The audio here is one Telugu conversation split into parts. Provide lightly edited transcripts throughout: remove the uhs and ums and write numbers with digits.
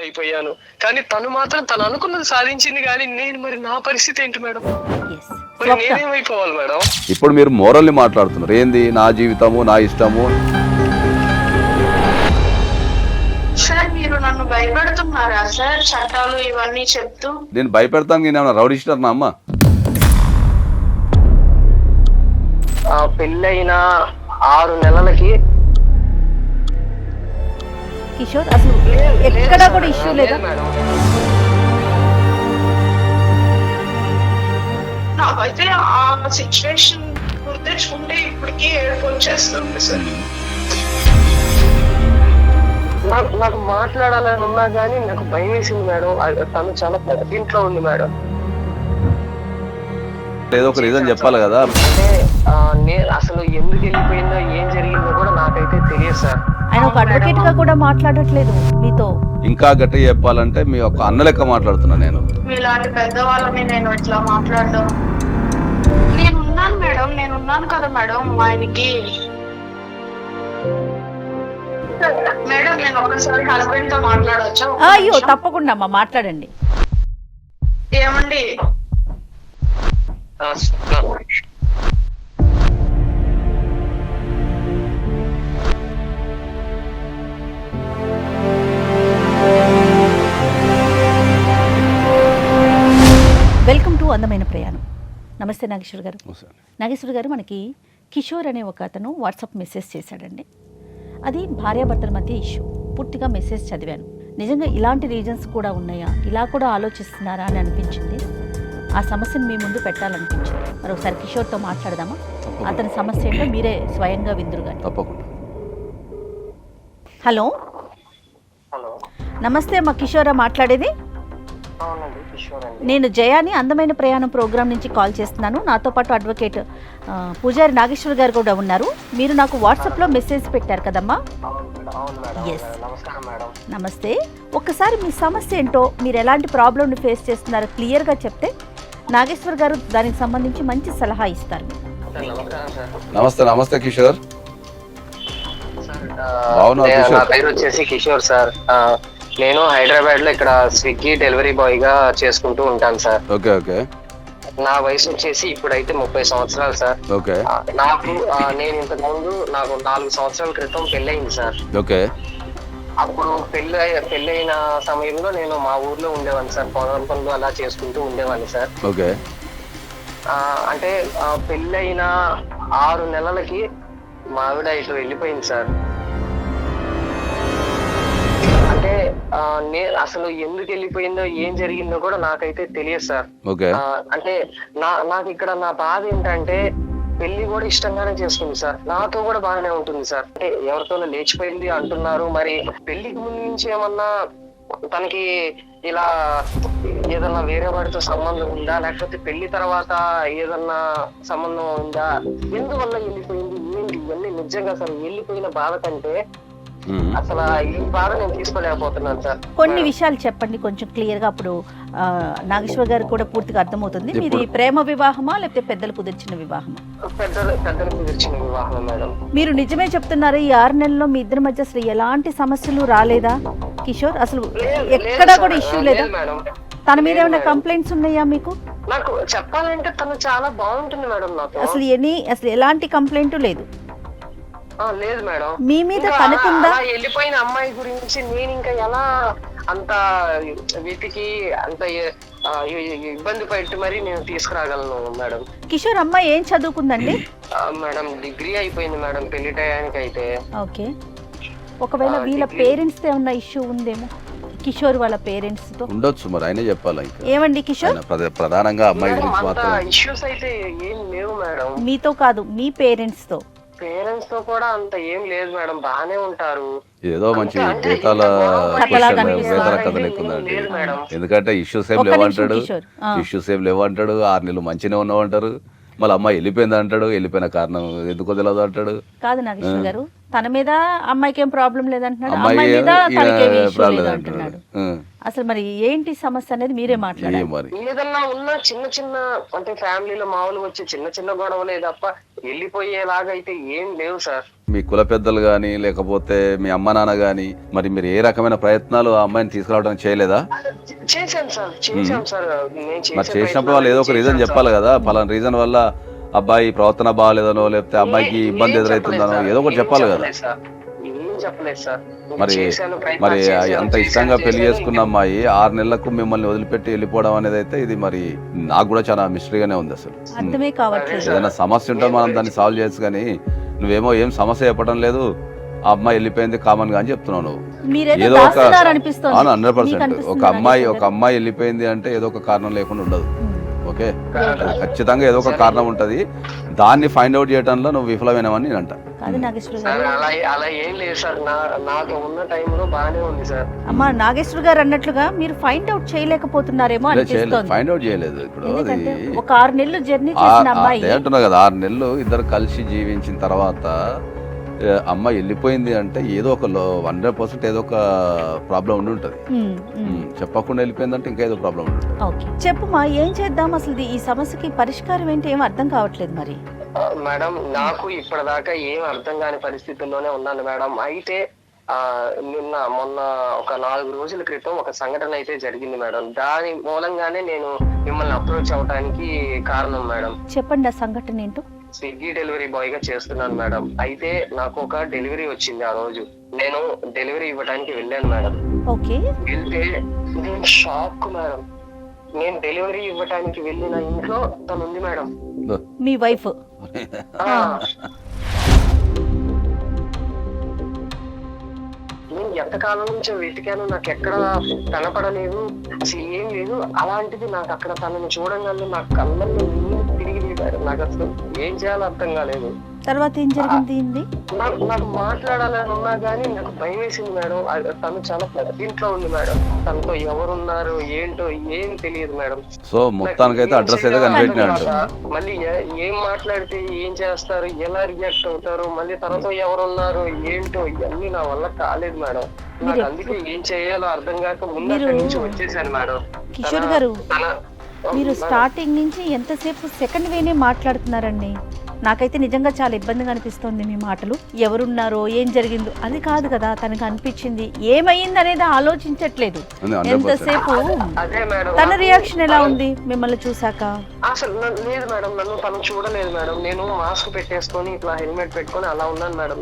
అయిపోయాను, కానీ తను మాత్రం తను అనుకున్నది సాధించింది. కానీ నేను మరి నా పరిస్థితి ఏంటి మేడం? మరి నేనేమైపోవాలి మేడం? ఇప్పుడు మీరు మోరల్ని మాట్లాడుతున్నారు. ఏంది నా జీవితము నా ఇష్టము? సార్ మీరు నన్ను భయపెడుతున్నారా సార్? చట్టాలు ఇవన్నీ చెప్తూ. నేను భయపెడతాను. నేను ఏమన్నా రౌడీ స్టార్ నా అమ్మ? పెళ్ళైన 6 నెలలకి కిషోర్ అసలు ఎక్కడా కూడా ఇష్యూ లేదా? నాకైతే ఆ సిచ్యువేషన్ గుర్తించుకుంటే ఇప్పటికీ ఏడుపు వచ్చేస్తుంది సార్. నాకు మాట్లాడాలని ఉన్నా కానీ నాకు భయం వేసింది మేడం. తను చాలా పెద్దింట్లో ఉంది మేడం. ఏదో ఒక రీజన్ చెప్పాలి కదా. అంటే నేను అసలు ఎందుకు వెళ్ళిపోయిందో ఏం జరిగిందో కూడా నాకైతే తెలియదు సార్. ఆయన ఒక అడ్వకేట్ గా కూడా మాట్లాడట్లేదు మీతో. ఇంకా గట్టిగా చెప్పాలంటే మీ ఒక అన్న లెక్క మాట్లాడుతున్నా నేను. మీలాంటి పెద్దవాళ్ళని నేను ఇట్లా మాట్లాడడం. నేనున్నాను మేడం, నేనున్నాను కదా మేడం ఆయనకి. మేడం నేను ఒకసారి హస్బెండ్ తో మాట్లాడవచ్చా? అయ్యో తప్పకుండా అమ్మా మాట్లాడండి. ఏమండి వెల్కమ్ టు అందమైన ప్రయాణం. నమస్తే నాగేశ్వర్ గారు. నాగేశ్వర్ గారు, మనకి కిషోర్ అనే ఒక అతను వాట్సాప్ మెసేజ్ చేశాడండి. అది భార్యాభర్తల మధ్య ఇష్యూ. పూర్తిగా మెసేజ్ చదివాను. నిజంగా ఇలాంటి రీజన్స్ కూడా ఉన్నాయా, ఇలా కూడా ఆలోచిస్తున్నారా అని అనిపించింది. ఆ సమస్యను మీ ముందు పెట్టాలనిపించింది. మరి ఒకసారి కిషోర్తో మాట్లాడదామా? అతని సమస్య ఏంటో మీరే స్వయంగా విందురుగా. తప్పకుండా. హలో హలో, నమస్తే అమ్మా. కిషోరా మాట్లాడేది? అవునండి కిషోర్ అండి. నేను జయాని అందమైన ప్రయాణం ప్రోగ్రామ్ నుంచి కాల్ చేస్తున్నాను. నాతో పాటు అడ్వకేట్ పూజారి నాగేశ్వర్ గారు కూడా ఉన్నారు. మీరు నాకు వాట్సాప్లో మెసేజ్ పెట్టారు కదమ్మా? ఎస్, నమస్కారం మేడం. నమస్తే. ఒక్కసారి మీ సమస్య ఏంటో, మీరు ఎలాంటి ప్రాబ్లమ్ని ఫేస్ చేస్తున్నారో క్లియర్గా చెప్తే నాగేశ్వర్ గారు దానికి సంబంధించి మంచి సలహా ఇస్తారు. నమస్తే. నమస్తే కిషోర్. నా పేరు వచ్చేసి కిషోర్ సార్. నేను హైదరాబాద్ లో ఇక్కడ స్విగ్గీ డెలివరీ బాయ్ గా చేసుకుంటూ ఉంటాను సార్. Okay okay. నా వయసు వచ్చేసి ఇప్పుడైతే 30 సంవత్సరాలు సార్. ఓకే. నాకు నేను ఇంతకు ముందు నాకు 4 సంవత్సరాల క్రితం పెళ్ళయింది సార్. ఓకే. అప్పుడు పెళ్ళైన సమయంలో నేను మా ఊర్లో ఉండేవాడిని సార్. పొలం పనులు అలా చేసుకుంటూ ఉండేవాడిని సార్. ఓకే. అంటే పెళ్ళైన 6 నెలలకి మా ఆవిడ ఇటు వెళ్ళిపోయింది సార్. అంటే అసలు ఎందుకు వెళ్ళిపోయిందో ఏం జరిగిందో కూడా నాకైతే తెలియదు సార్. అంటే నాకు ఇక్కడ నా బాధ ఏంటంటే పెళ్లి కూడా ఇష్టంగానే చేసుకుంది సార్. నాతో కూడా బాగానే ఉంటుంది సార్. అంటే ఎవరితోనో లేచిపోయింది అంటున్నారు. మరి పెళ్లికి ముందు నుంచి ఏమన్నా తనకి ఇలా ఏదన్నా వేరే వాడితో సంబంధం ఉందా, లేకపోతే పెళ్లి తర్వాత ఏదన్నా సంబంధం ఉందా, ఎందువల్ల వెళ్ళిపోయింది, ఏంటి ఇవన్నీ నిజంగా సార్ వెళ్ళిపోయిన బాధ కంటే అసలు ఈ బాధ నేను తీసుకోలేకపోతున్నాను సార్. కొన్ని విషయాలు చెప్పండి కొంచెం క్లియర్ గా. అప్పుడు నాగేశ్వర్ గారు కూడా పూర్తిగా అర్థమవుతుంది. మీది ప్రేమ వివాహమా లేకపోతే పెద్దలు కుదిర్చిన వివాహమా? పెద్దలు కుదిర్చిన వివాహం మేడం. మీరు నిజమే చెప్తున్నారు. ఈ 6 నెలల్లో మీ ఇద్దరి మధ్య అసలు ఎలాంటి సమస్యలు రాలేదా కిషోర్? అసలు ఎక్కడా కూడా ఇష్యూ లేదా? తన మీద ఏమైనా కంప్లైంట్స్ ఉన్నాయా మీకు? నాకు చెప్పాలంటే తను చాలా బాగుంటుంది మేడం నాతో. అసలు ఎలాంటి కంప్లైంట్ లేదు? లేదు మేడం. మీ మీద తనకుందా? వెళ్ళిపోయిన అమ్మాయి గురించి నేను ఇంకా ఎలా అంత వీటికి అంత ఇబ్బంది పెట్టి మరి నేను తీసుకురాగలను మేడం. కిషోర్ అమ్మాయి ఏం చదువుకుందండి? మేడం డిగ్రీ అయిపోయింది మేడం పెళ్లి టయానికి అయితే. ఓకే. ఒకవేళ వీళ్ళ పేరెంట్స్ తో ఏమన్నా ఇష్యూ ఉందేమో? కిషోర్ వాళ్ళ పేరెంట్స్ తో ఉండొచ్చు. మరి ఆయనే చెప్పాలి. ఏమండి కిషోర్? ప్రధానంగా అమ్మాయి గురించి మాత్రం ఇష్యూస్ అయితే ఏం లేవు మేడం. మీతో కాదు, మీ పేరెంట్స్ తో. పేరెంట్స్ తో కూడా అంత ఏం లేదు మేడం, బాగానే ఉంటారు. ఏదో మంచి వేతల కథ లేకుందండి. ఎందుకంటే ఇష్యూస్ ఏం లేవంటాడు, 6 నెలలు మంచిగా ఉన్నావు అంటారు. మళ్ళీ అమ్మాయి వెళ్ళిపోయింది అంటాడు. వెళ్ళిపోయిన కారణం ఎందుకో తెలియదు అంటాడు. కాదు నాగేశ్వర్ గారు, తన మీద అమ్మాయికి ఏం ప్రాబ్లం లేదంటున్నాడు, అమ్మాయి మీద తనకేం ఇష్యూ లేదంటున్నాడు. అసలు మరి ఏంటి సమస్య అనేది మీరే మాట్లాడాలి. మరి ఏదన్నా ఉన్న చిన్న చిన్న అంటే ఫ్యామిలీలో మామూలుగా వచ్చే చిన్న చిన్న గొడవలే తప్ప వెళ్ళిపోయేలాగా అయితే ఏం లేవు సార్. మీ కుల పెద్దలు గాని లేకపోతే మీ అమ్మ నాన్న గాని మరి మీరు ఏ రకమైన ప్రయత్నాలు ఆ అమ్మాయిని తీసుకురావడానికి చేయలేదా? చేశాను సార్, చేశాం సార్. నేను మరి చేసినప్పుడు వాళ్ళు ఏదో ఒక రీజన్ చెప్పాలి కదా, పలానా రీజన్ వల్ల అబ్బాయి ప్రవర్తన బాగాలేదనో లేకపోతే అమ్మాయికి ఇబ్బంది ఎదురవుతుందనో ఏదో ఒకటి చెప్పాలి కదా. చెప్పలేదు సార్. మరి మరి అంత ఇష్టంగా పెళ్లి చేసుకున్న అమ్మాయి 6 నెలలకు మిమ్మల్ని వదిలిపెట్టి వెళ్ళిపోవడం అనేది అయితే ఇది మరి నాకు కూడా చాలా మిస్టరీగానే ఉంది. అసలు అర్థమే కావట్లేదు. ఏదైనా సమస్య ఉంటే మనం దాన్ని సాల్వ్ చేయొచ్చు, కానీ నువ్వేమో ఏం సమస్య చెప్పడం లేదు, ఆ అమ్మాయి వెళ్ళిపోయింది కామన్ గా అని చెప్తున్నావు నువ్వు. ఏదో ఒక 100% ఒక అమ్మాయి వెళ్ళిపోయింది అంటే ఏదో ఒక కారణం లేకుండా ఉండదు. ఓకే, ఖచ్చితంగా ఏదో ఒక కారణం ఉంటది, దాన్ని ఫైండ్ అవుట్ చేయడంలో నువ్వు విఫలమైనవని నేను అంట. అలా ఏం లేదు సార్, నాకు ఉన్న టైంలో బాగానే ఉంది సార్. అమ్మా నాగేశ్వర గారు అన్నట్లుగా మీరు ఫైండ్ అవుట్ చేయలేకపోతున్నారేమో అనిపిస్తోంది. ఫైండ్ అవుట్ చేయలేదు. ఇప్పుడు అది ఒక 6 నెలలు జర్నీ చేసిన అమ్మాయి అంటున్నా కదా, 6 నెలలు ఇద్దరు కలిసి జీవించిన తర్వాత అమ్మాయి వెళ్ళిపోయింది అంటే ఏదో ఒక 100% ఏదో ఒక ప్రాబ్లం ఉండి ఉంటది. చెప్పకుండా వెళ్ళిపోయిందంటే ఇంకా ఏదో ప్రాబ్లం ఉండి ఉంటుంది. ఓకే, చెప్పుమా ఏం చేద్దాం, అసలు ఈ సమస్యకి పరిష్కారం ఏంటి ఏం అర్థం కావట్లేదు. మరి మేడం నాకు ఇప్పటిదాకా ఏం అర్థం కాని పరిస్థితుల్లోనే ఉన్నాను మేడం. అయితే మొన్న ఒక 4 రోజుల క్రితం ఒక సంఘటన అయితే జరిగింది మేడం. దాని మూలంగానే నేను మిమ్మల్ని అప్రోచ్ అవడానికి కారణం మేడం. చెప్పండి ఆ సంఘటన ఏంటో. స్విగ్గీ డెలివరీ బాయ్ గా చేస్తున్నాను మేడం. అయితే నాకు ఒక డెలివరీ వచ్చింది. ఆ రోజు నేను డెలివరీ ఇవ్వడానికి వెళ్ళాను మేడం. ఓకే, వెళ్తే నేను షాక్ మేడం. నేను డెలివరీ ఇవ్వడానికి వెళ్ళిన ఇంట్లో తను ఉంది మేడం, మీ వైఫ్. నేను ఎంతకాలం నుంచో వెతికాను, నాకు ఎక్కడ కనపడలేదు, అసలు ఏం లేదు. అలాంటిది నాకు అక్కడ తనని చూడంగానే నాకు కళ్ళల్లో నీళ్ళు తిరిగి మేడం. నాకు అసలు ఏం చేయాలో అర్థం కాలేదు. తర్వాత ఏం జరిగింది? నాకు మాట్లాడాలని ఉన్నా గానీ నాకు భయం వేసింది మేడం. తను చాలా పెద్దింట్లో ఉంది మేడం. తనతో ఎవరున్నారు ఏంటో ఏం తెలియదు మేడం. సో మొత్తానికైతే అడ్రస్ అయితే కనిపెట్టినాడు. మళ్ళీ ఏం మాట్లాడితే ఏం చేస్తారు, ఎలా రియాక్ట్ అవుతారు, మళ్ళీ తనతో ఎవరున్నారు ఏంటో ఇవన్నీ నా వల్ల కాలేదు మేడం. నాకు అందుకే ఏం చేయాలో అర్థం కాక ముందు అక్కడి నుంచి వచ్చేసాను మేడం. కిషోర్ గారు, మీరు స్టార్టింగ్ నుంచి ఎంతసేపు సెకండ్ వేనే మాట్లాడుతున్నారండి. నాకైతే నిజంగా చాలా ఇబ్బందిగా అనిపిస్తుంది మీ మాటలు. ఎవరున్నారో ఏం జరిగిందో అది కాదు కదా, తనకు అనిపించింది ఏమైంది అనేది ఆలోచించట్లేదు ఎంతసేపు. తన రియాక్షన్ ఎలా ఉంది మిమ్మల్ని చూసాక? అసలు లేదు మేడం, నన్ను తను చూడలేదు మేడం. నేను మాస్క్ పెట్టేసుకొని ఇట్లా హెల్మెట్ పెట్టుకొని అలా ఉన్నాను మేడం.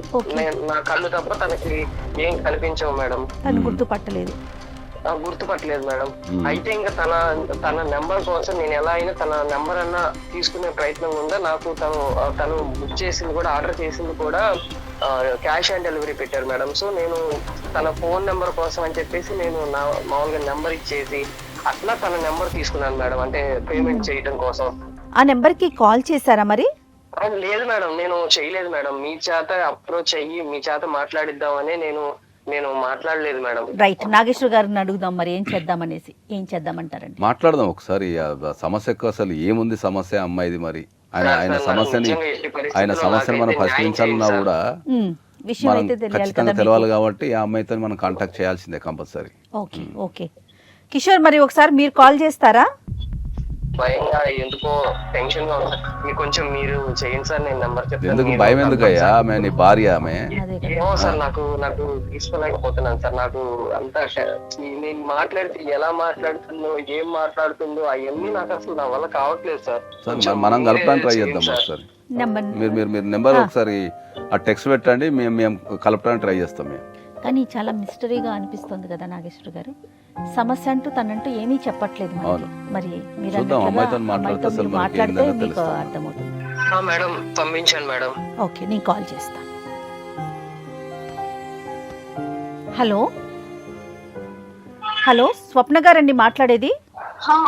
నా కళ్ళు తప్ప తనకి ఏం కనిపించవు మేడం. తను గుర్తుపట్టలేదు మేడం. అయితే ఇంకా తన నెంబర్ కోసం నేను ఎలా అయినా తన నెంబర్ అన్నా తీసుకునే ప్రయత్నం ఉందా. నాకు తను బుక్ చేసింది కూడా, ఆర్డర్ చేసింది కూడా క్యాష్ ఆన్ డెలివరీ పెట్టారు మేడం. సో నేను తన ఫోన్ నెంబర్ కోసం అని చెప్పేసి నేను నా మామూలుగా నెంబర్ ఇచ్చేసి అట్లా తన నెంబర్ తీసుకున్నాను మేడం, అంటే పేమెంట్ చేయడం కోసం. ఆ నెంబర్ కి కాల్ చేశారా మరి? లేదు మేడం, నేను చేయలేదు మేడం. మీ చేత అప్రోచ్ అయ్యి మీ చేత మాట్లాడిద్దామని నేను మాట్లాడలేదు మేడం. రైట్, నాగేశ్వర గారిని అడుగుదాం మరి ఏం చేద్దామనేసి. ఏం చేద్దామంటారండి? మాట్లాడదాం ఒకసారి. సమస్యకు అసలు ఏముంది సమస్య అమ్మాయిది, మరి ఆయన సమస్యని మనం పరిష్కరించాలన్నా కూడా ఖచ్చితంగా తెలవాలి కాబట్టి ఆ అమ్మాయితో మనం కాంటాక్ట్ చేయాల్సిందే కంపల్సరీ. ఓకే ఓకే కిషోర్, మరి ఒకసారి మీరు కాల్ చేస్తారా? భయంగా ఎందుకో టెన్షన్ గా ఉంది. మీకు కొంచెం మీరు చేయండి సార్, నేను నెంబర్ చెప్తాను. ఎందుకు భయం ఎందుకయ్యా? ఆమె నీ భార్య. ఆమె ఏమో సార్, నాకు తీసుకోలేకపోతున్నాను సార్. నాకు అంతా నేను మాట్లాడితే ఎలా మాట్లాడుతుందో ఏం మాట్లాడుతుందో అవన్నీ నాకు అసలు నా వల్ల కావట్లేదు సార్. మనం కలపడానికి ట్రై చేద్దాం ఒకసారి. మీరు నెంబర్ ఒకసారి ఆ టెక్స్ట్ పెట్టండి, మేము కలపడానికి ట్రై చేస్తాం. మేము కానీ చాలా మిస్టరీగా అనిపిస్తుంది కదా నాగేశ్వర గారు. సమస్య అంటూ తనంటూ ఏమీ చెప్పట్లేదు. మరి మీరు మాట్లాడితే మీకు అర్థమవుతుంది. మేడం పంపించాను మేడం. ఓకే, నేను కాల్ చేస్తాను. హలో హలో, స్వప్న గారండి మాట్లాడేది?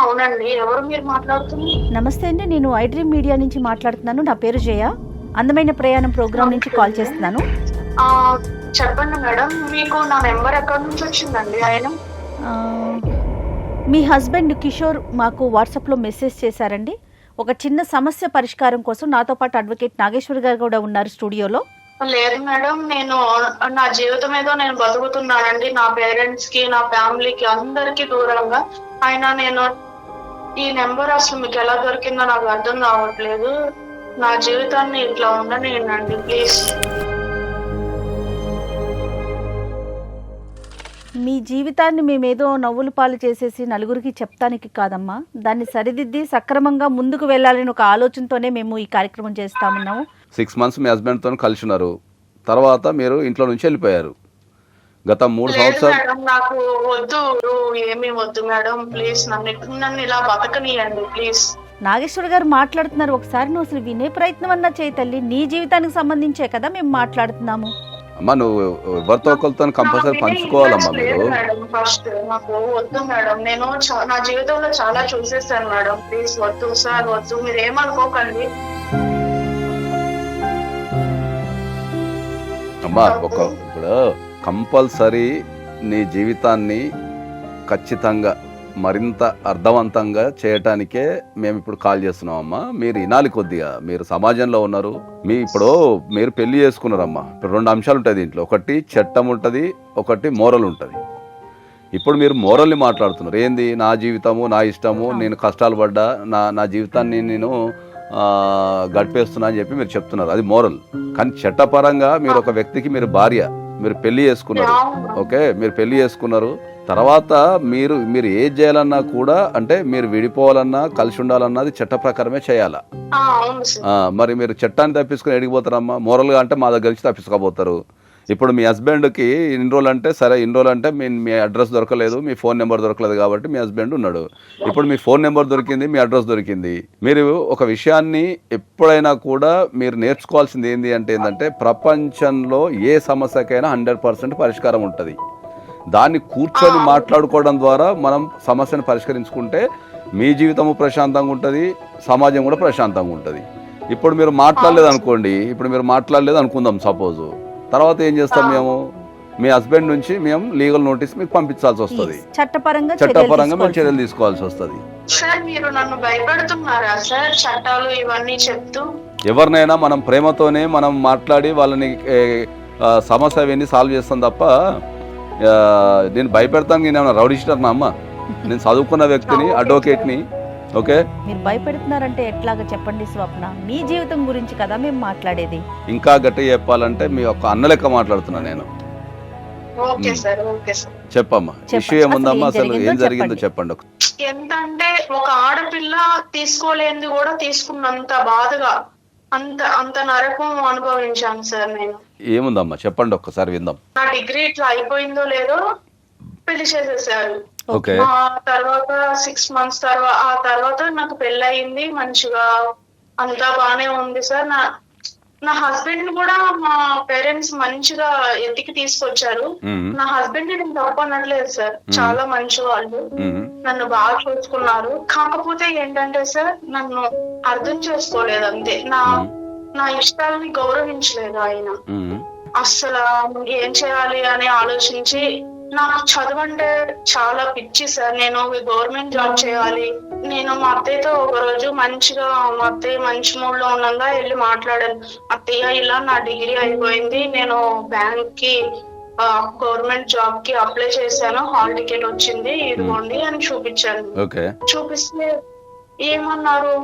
అవునండి, ఎవరు మీరు మాట్లాడుతుంది? నమస్తే అండి, నేను ఐడ్రీమ్ మీడియా నుంచి మాట్లాడుతున్నాను. నా పేరు జయ. అందమైన ప్రయాణం ప్రోగ్రామ్ నుంచి కాల్ చేస్తున్నాను. చెప్పండి మేడం, మీకు నా నెంబర్ ఎక్కడి నుంచి వచ్చిందండి? ఆయన మీ హస్బెండ్ కిషోర్ మాకు వాట్సాప్లో మెసేజ్ చేశారండి. ఒక చిన్న సమస్య పరిష్కారం కోసం నాతో పాటు అడ్వకేట్ నాగేశ్వర్ గారు కూడా ఉన్నారు స్టూడియోలో. లేదు మేడం, నేను నా జీవితం ఏదో నేను బతుకుతున్నానండి, నా పేరెంట్స్ కి నా ఫ్యామిలీకి అందరికి దూరంగా. అయినా నేను ఈ నెంబర్ అసలు మీకు ఎలా దొరికిందో నాకు అర్థం కావట్లేదు. నా జీవితాన్ని ఇట్లా ఉండనియండి ప్లీజ్. మీ జీవితాన్ని మేమేదో నవ్వుల పాలు చేసేసి నలుగురికి చెప్తానికి కాదమ్మా, దాన్ని సరిదిద్ది సక్రమంగా ముందుకు వెళ్ళాలని ఒక ఆలోచనతోనే మేము ఈ కార్యక్రమం చేస్తామన్నాము. 6 months మీ హస్బెండ్తో కలిసి ఉన్నారు, తర్వాత మీరు ఇంట్లో నుంచి వెళ్ళిపోయారు. గత 3 సంవత్సరాలు మేడం నాకు వద్దు, ఏమీ వద్దు మేడం, ప్లీజ్ నన్ను ఇలా బతకనియండి ప్లీజ్. నాగేశ్వర్ గారు మాట్లాడుతున్నారు, ఒకసారి నువ్వు అసలు వినే ప్రయత్నం అన్నా చేయి తల్లి. నీ జీవితానికి సంబంధించే కదా మేము మాట్లాడుతున్నాము. అమ్మా నువ్వు ఎవరితో ఒకరితో కంపల్సరీ పంచుకోవాలమ్మా మీరు. ఫస్ట్ నాకు వద్దు మేడం, నేను నా జీవితంలో చాలా చూసేసాను మేడం, ప్లీజ్ వద్దు సార్, వద్దు, మీరు ఏమనుకోకండి. అమ్మా ఇప్పుడు కంపల్సరీ నీ జీవితాన్ని ఖచ్చితంగా మరింత అర్థవంతంగా చేయటానికే మేము ఇప్పుడు కాల్ చేస్తున్నాం అమ్మా. మీరు వినాలి కొద్దిగా, మీరు సమాజంలో ఉన్నారు. మీరు పెళ్లి చేసుకున్నారమ్మా. ఇప్పుడు 2 అంశాలు ఉంటాయి దీంట్లో, ఒకటి చట్టం ఉంటుంది, ఒకటి మోరల్ ఉంటుంది. ఇప్పుడు మీరు మోరల్ని మాట్లాడుతున్నారు. ఏంది నా జీవితము నా ఇష్టము, నేను కష్టాలు పడ్డా నా జీవితాన్ని నేను గడిపేస్తున్నా అని చెప్పి మీరు చెప్తున్నారు, అది మోరల్. కానీ చట్టపరంగా మీరు ఒక వ్యక్తికి మీరు భార్య, మీరు పెళ్లి చేసుకున్నారు, ఓకే, మీరు పెళ్లి చేసుకున్నారు. తర్వాత మీరు ఏది చేయాలన్నా కూడా, అంటే మీరు విడిపోవాలన్నా కలిసి ఉండాలన్నది చట్ట ప్రకారమే చేయాలా. మరి మీరు చట్టాన్ని తప్పించుకుని ఎడిగిపోతారమ్మా. మోరల్గా అంటే మా దగ్గర నుంచి తప్పించుకోబోతారు. ఇప్పుడు మీ హస్బెండ్కి ఇన్ని రోజులు అంటే సరే, ఇన్ని రోజులు అంటే మీ అడ్రస్ దొరకలేదు, మీ ఫోన్ నెంబర్ దొరకలేదు కాబట్టి మీ హస్బెండ్ ఉన్నాడు. ఇప్పుడు మీ ఫోన్ నెంబర్ దొరికింది, మీ అడ్రస్ దొరికింది. మీరు ఒక విషయాన్ని ఎప్పుడైనా కూడా మీరు నేర్చుకోవాల్సింది ఏంటంటే ప్రపంచంలో ఏ సమస్యకైనా 100% పరిష్కారం ఉంటుంది. దాన్ని కూర్చొని మాట్లాడుకోవడం ద్వారా మనం సమస్యను పరిష్కరించుకుంటే మీ జీవితము ప్రశాంతంగా ఉంటుంది, సమాజం కూడా ప్రశాంతంగా ఉంటుంది. ఇప్పుడు మీరు మాట్లాడలేదు అనుకుందాం సపోజు, తర్వాత ఏం చేస్తాం మేము, మీ హస్బెండ్ నుంచి మేము లీగల్ నోటీస్ మీకు పంపించాల్సి వస్తుంది, చట్టపరంగా మేము చర్యలు తీసుకోవాల్సి వస్తుంది. సార్ మీరు నన్ను భయపెడుతున్నారా సార్ చట్టాలు ఇవన్నీ చెప్తూ? ఎవరినైనా మనం ప్రేమతోనే మనం మాట్లాడి వాళ్ళని సమస్య అవన్నీ సాల్వ్ చేస్తాం తప్ప నేను భయపెడతాను. నేను ఏమైనా రౌడీస్టర్నా అమ్మ? నేను చదువుకున్న వ్యక్తిని, అడ్వకేట్ని. ఓకే, మీరు భయపెడుతున్నారంటే ఎట్లాగా చెప్పండి స్వప్న, మీ జీవితం గురించి కదా మేము మాట్లాడేది. ఇంకా గట్టిగా చెప్పాలంటే మీ ఒక అన్న లెక్క మాట్లాడుతున్నా నేను. ఓకే సార్, ఓకే సార్, చెప్పమ్మా, ఇష్యూ ఏముందమ్మా, అసలు ఏం జరిగిందో చెప్పండి. ఎంతంటే ఒక ఆడపిల్ల తీసుకోలేనిది కూడా తీసుకున్నంత బాధగా అంత నరకం అనుభవించాను సార్ నేను. ఏముందమ్మా చెప్పండి, ఒక్కసారి విందాం. నా డిగ్రీ ఇట్లా అయిపోయిందో లేదో పెళ్లి చేసేసారు. తర్వాత 6 months తర్వాత నాకు పెళ్లి అయింది, మంచిగా అంతా బానే ఉంది సార్. నా హస్బెండ్ కూడా మా పేరెంట్స్ మంచిగా ఎత్తికి తీసుకొచ్చారు. నా హస్బెండ్ నేను తప్పు అనట్లేదు సార్, చాలా మంచి వాళ్ళు, నన్ను బాగా చూసుకున్నారు. కాకపోతే ఏంటంటే సార్ నన్ను అర్థం చేసుకోలేదు అంతే, నా ఇష్టాలని గౌరవించలేదు ఆయన. అస్సలు ఏం చేయాలి అని ఆలోచించి, నాకు చదువు అంటే చాలా పిచ్చి సార్, నేను గవర్నమెంట్ జాబ్ చేయాలి. నేను మా అత్తయ్యతో ఒక రోజు మంచిగా, మా అత్తయ్య మంచి మూడ్ లో ఉండగా వెళ్ళి మాట్లాడాను. అత్తయ్య ఇలా నా డిగ్రీ అయిపోయింది, నేను బ్యాంక్ కి గవర్నమెంట్ జాబ్ కి అప్లై చేశాను, హాల్ టికెట్ వచ్చింది, ఇదిగోండి అని చూపించాను. చూపిస్తే ఏమన్నారు,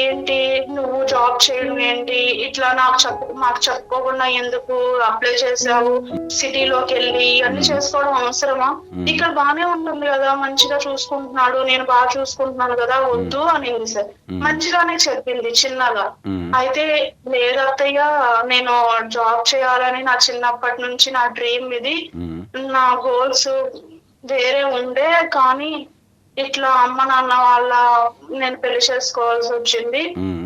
ఏంటి నువ్వు జాబ్ చేయడం ఏంటి, ఇట్లా మాకు చెప్పుకోకుండా ఎందుకు అప్లై చేసావు, సిటీలోకి వెళ్ళి అన్ని చేసుకోవడం అవసరమా, ఇక్కడ బానే ఉంటుంది కదా, మంచిగా చూసుకుంటున్నాడు, నేను బాగా చూసుకుంటున్నాను కదా, వద్దు అనేది సార్. మంచిగానే చెప్పింది చిన్నగా. అయితే లేదత్తయ్య, నేను జాబ్ చేయాలని నా చిన్నప్పటి నుంచి నా డ్రీమ్ ఇది, నా గోల్స్ వేరే ఉండే, కానీ ఇట్లా అమ్మ నాన్న వాళ్ళ నేను పెళ్లి చేసుకోవాల్సి వచ్చింది.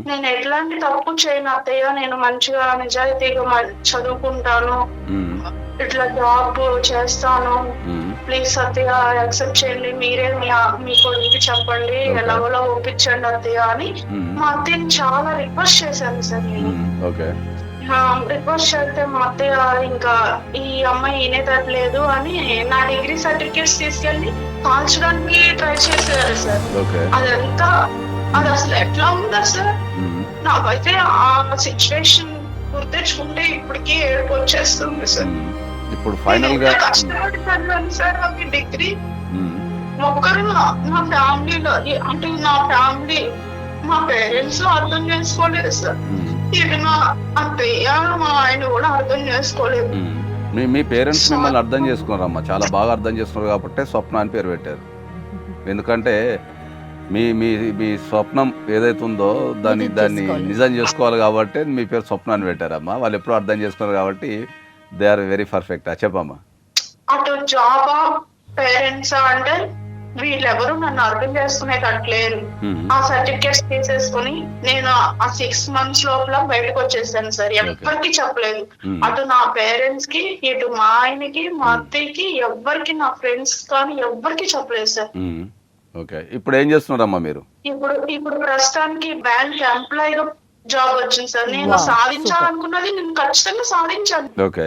నేను ఎట్లాంటి తప్పు చేయను అత్తయ్య, నేను మంచిగా నిజాయితీగా చదువుకుంటాను, ఇట్లా జాబ్ చేస్తాను, ప్లీజ్ అత్తయ్య యాక్సెప్ట్ చేయండి, మీరే మీ కొడుకు చెప్పండి, ఎలాగోలా ఒప్పించండి అత్తయ్య అని మా అత్తయ్యని చాలా రిక్వెస్ట్ చేశాను సార్ నేను. రిక్వెస్ట్ చేస్తే మా అత్తయ్య ఇంకా ఈ అమ్మాయి వినేటట్లేదు అని నా డిగ్రీ సర్టిఫికేట్స్ తీసుకెళ్లి కాల్చడానికి ట్రై చేశారు సార్. అదంతా అది అసలు ఎట్లా ఉందా సార్, నాకైతే ఆ సిచ్యువేషన్ తెచ్చుకుంటే ఇప్పటికీ ఏడుపు వచ్చేస్తుంది సార్. ఇప్పుడు ఫైనల్ గా కష్టపడి చదివాను సార్ అవి డిగ్రీ. ఒక్కరు నా ఫ్యామిలీలో అంటే నా ఫ్యామిలీ మా పేరెంట్స్ అర్థం చేసుకోలేదు సార్. ఇది నా అత్తయ్య మా ఆయన కూడా అర్థం చేసుకోలేదు. మీ పేరెంట్స్ మిమ్మల్ని అర్థం చేసుకున్నారమ్మా, చాలా బాగా అర్థం చేసుకున్నారు కాబట్టి స్వప్న అని పేరు పెట్టారు. ఎందుకంటే మీ మీ మీ స్వప్నం ఏదైతే ఉందో దాన్ని నిజం చేసుకోవాలి కాబట్టి మీ పేరు స్వప్న అని పెట్టారమ్మా. వాళ్ళు ఎప్పుడూ అర్థం చేసుకున్నారు కాబట్టి దే ఆర్ వెరీ పర్ఫెక్ట్. చెప్పమ్మా. అటు జాబ్ పేరెంట్స్ అంటే వీళ్ళెవరు నన్ను అర్థం చేసుకునేటట్లేరు. ఆ సర్టిఫికేట్స్ తీసేసుకుని నేను ఆ 6 months లోపల బయటకు వచ్చేసాను సార్. ఎవరికి చెప్పలేదు. అటు నా పేరెంట్స్ కి, ఇటు మా ఆయనకి, మా అత్తయ్యకి, ఎవ్వరికి, నా ఫ్రెండ్స్ కానీ ఎవ్వరికి చెప్పలేదు సార్. ఓకే, ఇప్పుడు ఏం చేస్తున్నారమ్మా మీరు? ఇప్పుడు ప్రస్తుతానికి బ్యాంక్ ఎంప్లాయీ గా జాబ్ వచ్చింది సార్. నేను సాధించాలనుకున్నది నేను ఖచ్చితంగా సాధించాను. ఓకే,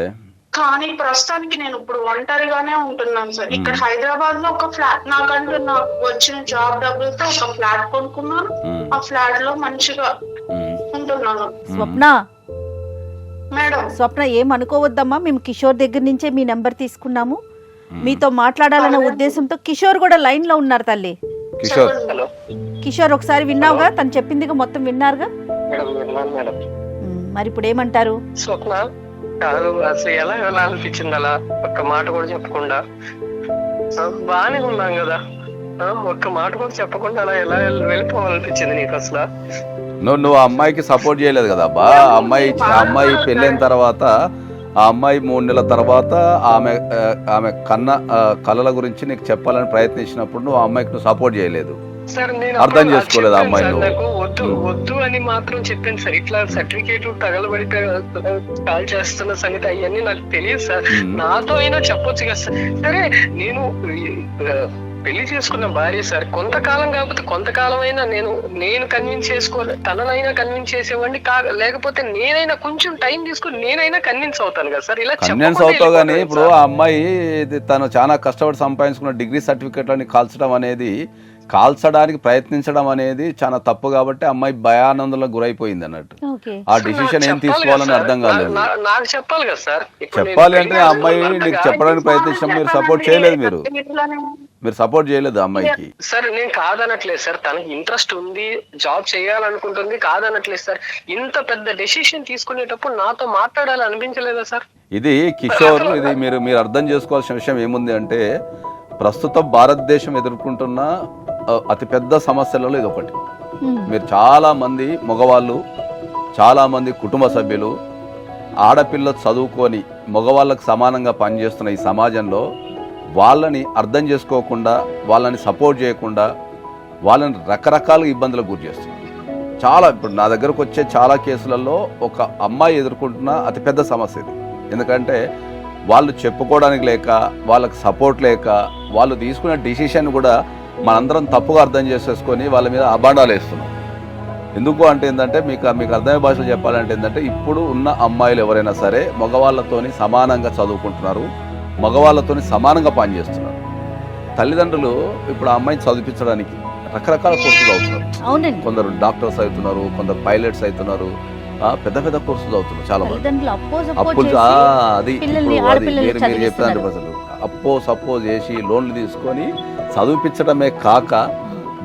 కానీ ప్రస్తుతానికి నేను ఇప్పుడు ఒంటరిగానే ఉంటున్నాను సార్. ఇక్కడ హైదరాబాద్ లో ఒక ఫ్లాట్ నాకు వచ్చిన జాబ్ డబ్బులతో ఒక ఫ్లాట్ కొనుక్కున్నాను. ఆ ఫ్లాట్ లో మంచిగా ఉంటున్నాను. స్వప్న ఏం అనుకోవద్దమ్మా, మేము కిషోర్ దగ్గర నుంచే మీ నెంబర్ తీసుకున్నాము. మీతో మాట్లాడాలన్న ఉద్దేశంతో కిషోర్ కూడా లైన్ లో ఉన్నారు తల్లి. కిషోర్ ఒకసారి విన్నావుగా, తను చెప్పింది మొత్తం విన్నారుగా. మరి ఇప్పుడు ఏమంటారు? స్వప్న కాదు, అసలు ఎలా అనిపించింది అలా ఒక్క మాట కూడా చెప్పకుండా? బానే ఉన్నాం కదా, ఒక్క మాట కూడా చెప్పకుండా అలా ఎలా వెళ్ళిపోవాలనిపించింది నీకు? అసలు నువ్వు అమ్మాయికి సపోర్ట్ చేయలేదు కదా అబ్బా. అమ్మాయి పెళ్ళైన తర్వాత ఆ అమ్మాయి 3 నెలల తర్వాత ఆమె కళల గురించి నీకు చెప్పాలని ప్రయత్నించినప్పుడు నువ్వు ఆ అమ్మాయికి నువ్వు సపోర్ట్ చేయలేదు, అర్థం చేసుకోలేదు. అమ్మాయి వద్దు అని మాత్రం చెప్పాను సార్. ఇట్లా సర్టిఫికేట్ తగలబడి కాల్ చేస్తున్న సంగతి అవన్నీ నాకు తెలియదు సార్. నాతో అయినా చెప్పొచ్చు కదా సార్. సరే, నేను పెళ్లి చేసుకున్న భార్య సార్. కొంతకాలం కాకపోతే కొంతకాలం అయినా నేను కన్విన్స్ చేసుకోవాలి, తననైనా కన్విన్స్ చేసేవాడిని. లేకపోతే నేనైనా కొంచెం టైం తీసుకుని నేనైనా కన్విన్స్ అవుతాను కదా సార్. ఇలా కన్విన్స్ అవుతావు కానీ ఇప్పుడు ఆ అమ్మాయి తను చాలా కష్టపడి సంపాదించుకున్న డిగ్రీ సర్టిఫికేట్లని కాల్చడానికి ప్రయత్నించడం అనేది చాలా తప్పు. కాబట్టి అమ్మాయి భయానందంలో గురైపోయింది అన్నట్టు. ఆ డిసిషన్ ఏం తీసుకోవాలని అర్థం కాలేదు. నాకు చెప్పాలి కదా సార్. చెప్పాలి అంటే ఆ అమ్మాయి నీకు చెప్పడానికి ప్రయత్నించడం మీరు సపోర్ట్ చేయలేదు. మీరు సపోర్ట్ చేయలేదు అమ్మాయికి. సార్ నేను కాదనట్లేదు సార్, తనకి ఇంట్రెస్ట్ ఉంది, జాబ్ చేయాలనుకుంటుంది, కాదనట్లేదు సార్. ఇంత పెద్ద డెసిషన్ తీసుకునేటప్పుడు నాతో మాట్లాడాలి అనిపించలేదా సార్? ఇది కిషోర్, ఇది మీరు అర్థం చేసుకోవాల్సిన విషయం ఏముంది అంటే, ప్రస్తుతం భారతదేశం ఎదుర్కొంటున్న అతిపెద్ద సమస్యలలో ఇది ఒకటి. మీరు చాలా మంది మగవాళ్ళు, చాలా మంది కుటుంబ సభ్యులు ఆడపిల్ల చదువుకొని మగవాళ్ళకు సమానంగా పనిచేస్తున్న ఈ సమాజంలో వాళ్ళని అర్థం చేసుకోకుండా, వాళ్ళని సపోర్ట్ చేయకుండా, వాళ్ళని రకరకాల ఇబ్బందులకు గురి చేస్తుంది. చాలా ఇప్పుడు నా దగ్గరకు వచ్చే చాలా కేసులలో ఒక అమ్మాయి ఎదుర్కొంటున్న అతిపెద్ద సమస్య ఇది. ఎందుకంటే వాళ్ళు చెప్పుకోవడానికి లేక, వాళ్ళకి సపోర్ట్ లేక, వాళ్ళు తీసుకునే డిసిషన్ కూడా మనందరం తప్పుగా అర్థం చేసేసుకొని వాళ్ళ మీద అబాండాలు వేస్తున్నాం. ఎందుకు అంటే ఏంటంటే మీకు అర్థమయ్యే భాషలో చెప్పాలంటే ఏంటంటే, ఇప్పుడు ఉన్న అమ్మాయిలు ఎవరైనా సరే మగవాళ్ళతోని సమానంగా చదువుకుంటున్నారు, మగవాళ్ళతోని సమానంగా పనిచేస్తున్నారు. తల్లిదండ్రులు ఇప్పుడు ఆ అమ్మాయిని చదివించడానికి రకరకాల కోర్సులు అవుతున్నారు. కొందరు డాక్టర్స్ అవుతున్నారు, కొందరు పైలట్స్ అవుతున్నారు, పెద్ద పెద్ద కోర్సులు అవుతున్నారు. చాలా మంది మీరు చెప్పిన అప్పో సపోజ్ చేసి లోన్లు తీసుకొని చదివించడమే కాక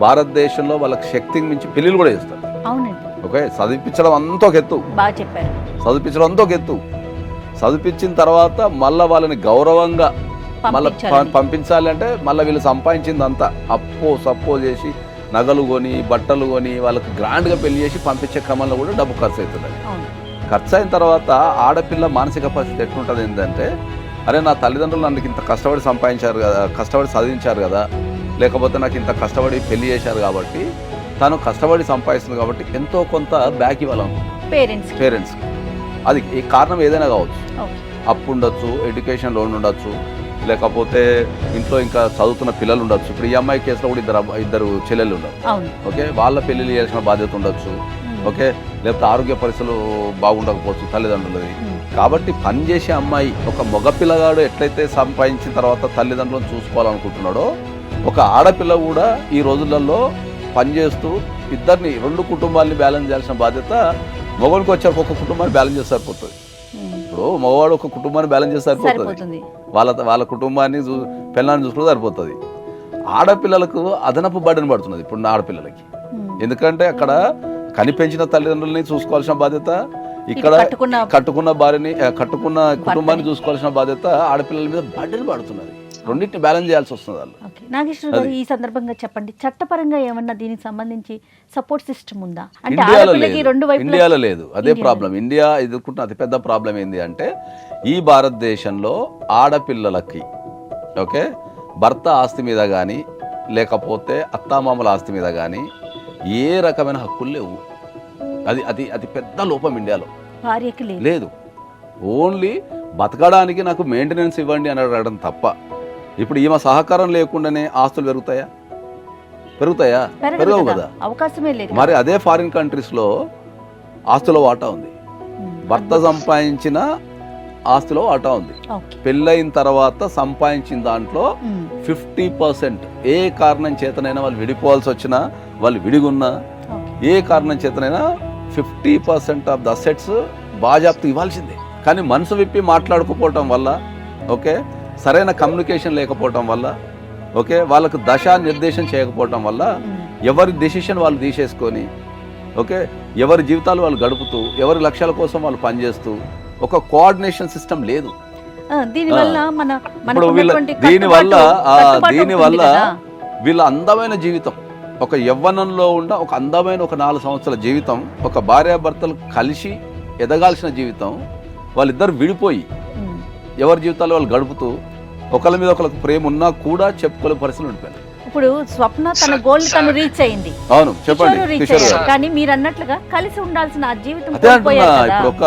భారతదేశంలో వాళ్ళకి శక్తికి మించి పెళ్లిలు కూడా చేస్తారు. ఓకే, చదివించడం అంతా ఒక ఎత్తు, చదివించడం అంతా ఒక ఎత్తు. చదివించిన తర్వాత మళ్ళీ వాళ్ళని గౌరవంగా మళ్ళీ పంపించాలి అంటే మళ్ళీ వీళ్ళు సంపాదించింది అంతా అప్పో సప్పో చేసి నగలు కొని, బట్టలు కొని, వాళ్ళకి గ్రాండ్గా పెళ్లి చేసి పంపించే క్రమంలో కూడా డబ్బు ఖర్చు అవుతుంది. ఖర్చు అయిన తర్వాత ఆడపిల్ల మానసిక పరిస్థితి ఎట్లుంటుంది ఏంటంటే, అరే నా తల్లిదండ్రులు నన్ను ఇంత కష్టపడి సంపాదించారు కదా, కష్టపడి చదివించారు కదా, లేకపోతే నాకు ఇంత కష్టపడి పెళ్లి చేశారు కాబట్టి, తను కష్టపడి సంపాదిస్తుంది కాబట్టి ఎంతో కొంత బ్యాక్ ఇవ్వాలను పేరెంట్స్కి. అది ఈ కారణం ఏదైనా కావచ్చు. అప్పు ఉండొచ్చు, ఎడ్యుకేషన్ లోన్ ఉండొచ్చు, లేకపోతే ఇంట్లో ఇంకా చదువుతున్న పిల్లలు ఉండొచ్చు. ఇప్పుడు ఈ అమ్మాయి కేసులో కూడా ఇద్దరు చెల్లెళ్ళు ఉండరు. ఓకే, వాళ్ళ పెళ్లిళ్ళు చేయాల్సిన బాధ్యత ఉండొచ్చు. ఓకే, లేకపోతే ఆరోగ్య పరిస్థితులు బాగుండకపోవచ్చు తల్లిదండ్రులది. కాబట్టి పనిచేసే అమ్మాయి, ఒక మగ పిల్లగాడు ఎట్లయితే సంపాదించిన తర్వాత తల్లిదండ్రులను చూసుకోవాలనుకుంటున్నాడో, ఒక ఆడపిల్ల కూడా ఈ రోజులలో పనిచేస్తూ ఇద్దరిని, 2 కుటుంబాలని బ్యాలెన్స్ చేయాల్సిన బాధ్యత మగవాడికి వచ్చాక ఒక కుటుంబాన్ని బ్యాలెన్స్ చేస్తే సరిపోతుంది. ఇప్పుడు మగవాడు ఒక కుటుంబాన్ని బ్యాలెన్స్ చేస్తే సరిపోతుంది, వాళ్ళ కుటుంబాన్ని పిల్లల్ని చూసుకుంటే సరిపోతుంది. ఆడపిల్లలకు అదనపు బర్డెన్ పడుతున్నది ఇప్పుడు ఆడపిల్లలకి. ఎందుకంటే అక్కడ కనిపెంచిన తల్లిదండ్రులని చూసుకోవాల్సిన బాధ్యత, ఇక్కడ కట్టుకున్న భార్యని కట్టుకున్న కుటుంబాన్ని చూసుకోవాల్సిన బాధ్యత ఆడపిల్లల మీద బర్డెన్ పడుతున్నది. రెండింటిని బ్యాలెన్స్ చేయాల్సి వస్తుంది వాళ్ళు. నాగేశ్వర గారు, ఈ సందర్భంగా చెప్పండి, చట్టపరంగా ఏమన్నా దీనికి సంబంధించి సపోర్ట్ సిస్టమ్ ఉందా? అంటే ఇండియాలో లేదు. అదే ప్రాబ్లం. ఇండియా ఎదుర్కొంటున్న అతిపెద్ద ప్రాబ్లం ఏంటి అంటే, ఈ భారతదేశంలో ఆడపిల్లలకి ఓకే భర్త ఆస్తి మీద కానీ లేకపోతే అత్తామామల ఆస్తి మీద కానీ ఏ రకమైన హక్కులు లేవు. అది అతి పెద్ద లోపం ఇండియాలో. భార్యకి లేదు. ఓన్లీ బతకడానికి నాకు మెయింటెనెన్స్ ఇవ్వండి అని అడగడం తప్ప. ఇప్పుడు ఈమె సహకారం లేకుండానే ఆస్తులు పెరుగుతాయా? పెరగవు కదా, అవకాశమే లేదు. మరి అదే ఫారిన్ కంట్రీస్లో ఆస్తులో వాటా ఉంది, భర్త సంపాదించిన ఆస్తిలో వాటా ఉంది. పెళ్ళైన తర్వాత సంపాదించిన దాంట్లో 50% ఏ కారణం చేతనైనా వాళ్ళు విడిపోవాల్సి వచ్చినా, వాళ్ళు విడిగున్నా, ఏ కారణం చేతనైనా 50% ఆఫ్ ద అసెట్స్ బాజాప్తు ఇవ్వాల్సిందే. కానీ మనసు విప్పి మాట్లాడుకోపోవటం వల్ల, ఓకే సరైన కమ్యూనికేషన్ లేకపోవటం వల్ల, ఓకే వాళ్ళకు దశా నిర్దేశం చేయకపోవటం వల్ల ఎవరి డెసిషన్ వాళ్ళు తీసేసుకొని, ఓకే ఎవరి జీవితాలు వాళ్ళు గడుపుతూ, ఎవరి లక్ష్యాల కోసం వాళ్ళు పనిచేస్తూ, ఒక కోఆర్డినేషన్ సిస్టమ్ లేదు. ఇప్పుడు దీనివల్ల వీళ్ళ అందమైన జీవితం, ఒక యవ్వనంలో ఉన్న ఒక అందమైన ఒక 4 సంవత్సరాల జీవితం, ఒక భార్యాభర్తలు కలిసి ఎదగాల్సిన జీవితం, వాళ్ళిద్దరు విడిపోయి ఎవరి జీవితాలు వాళ్ళు గడుపుతూ ఒకళ్ళ మీద ఒకళ్ళకి ప్రేమ ఉన్నా కూడా చెప్పుకోలే పరిస్థితులు ఉండిపోయాయి. ఇప్పుడు స్వప్న తన గోల్ తను రీచ్ అయింది. అవును, చెప్పండి. కానీ మీరు అన్నట్లుగా కలిసి ఉండాల్సిన జీవితం అదే అంటున్నా. ఇప్పుడు ఒక